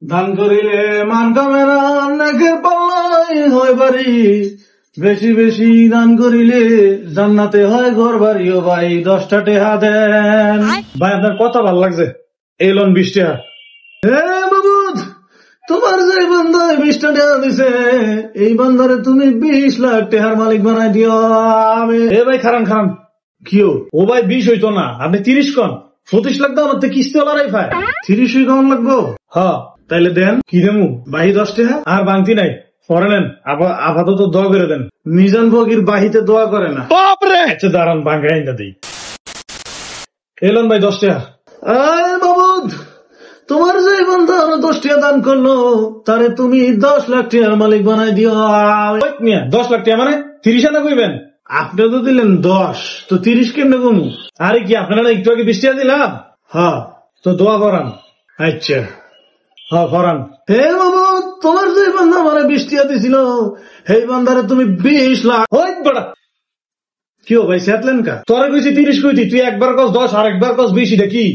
দান করিলে মান কমে না, নাকের পাল্লাই হয় বাড়ি। বেশি বেশি দান করিলে জান্নাতে হয় ঘর বাড়ি। ও ভাই 10টা টেহা দেন। ভাই আপনার কথা ভাল লাগছে, এই লোন 20 টাকা। হে বাবুদ, তোমার যে বান্দায় 20টা টাকা দিছে, এই বান্দারে তুমি 20 লাখ টাকার মালিক বানাই দিও। এ ভাই খারান খারান, কিও ও ভাই 20 হইতো না, আপনি 30 কন। 25 লাখ দাম আপনি কিস্তি লড়াই পায়, 30 কম লাগবো। হ্যাঁ তাইলে দেন, কি দেমু বাহি 10 টাকা আর বাংতি নাই, পরে নেন। আপাতত দোয়া করে দেন। মিজান ফকির বাহিতে দোয়া করে না। বাপরে, আচ্ছা দাঁড়ান বাঙ্গাই না দিই। এলেন ভাই 10 টাকা। আরে বাবুদ, তোমার যে বন্ধু 10 টাকা দান করলো, তারে তুমি 10 লাখ টাকার মালিক বানাই দিও। 10 লাখ টাকা মানে 30 আনা কইবেন? আপনি তো দিলেন 10, তো 30 কেমনে কমু? আরে কি আপনারা একটু আগে 20 টাকা দিলাম। হ্যাঁ তো দোয়া করান। আচ্ছা হ্যাঁ করান। হে বাবু, তোমার যে বান্দা মানে 20 টাকা দিছিল, সেই বান্দারে তুমি 20 লাখ। কি ভাই সেটলেন কা? তোরা কইছি 30 কইতি, তুই একবার কস 10 আর একবার কস 20, এটা কি?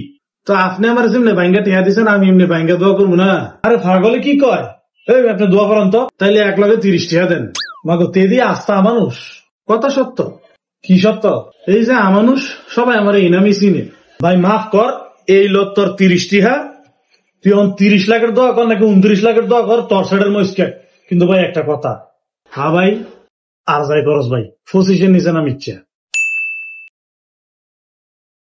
তো আপনি আমার এমনি ভাঙ্গা টিহা দিচ্ছেন, আমি এমনি ভাঙ্গা দোয়া করবো না? আরে পাগলে কি কয়? এই আপনি দোয়া করেন তো, তাইলে 1 লাখে 30 টাকা দেন। মাগো তে দিয়ে আস্থা মানুষ, কথা সত্য। কি সত্য? এই যে মানুষ সবাই আমার এই নামই চিনে। ভাই মাফ কর, এই লোক তোর 30 টাকা, তুই 30 লাখের দোয়া কর নাকি 29 লাখের দোয়া কর, তোর সাইডের মস্কে। কিন্তু ভাই একটা কথা, হ্যাঁ ভাই আর যাই করস ভাই, 25-এর নিচে নাম ইচ্ছা।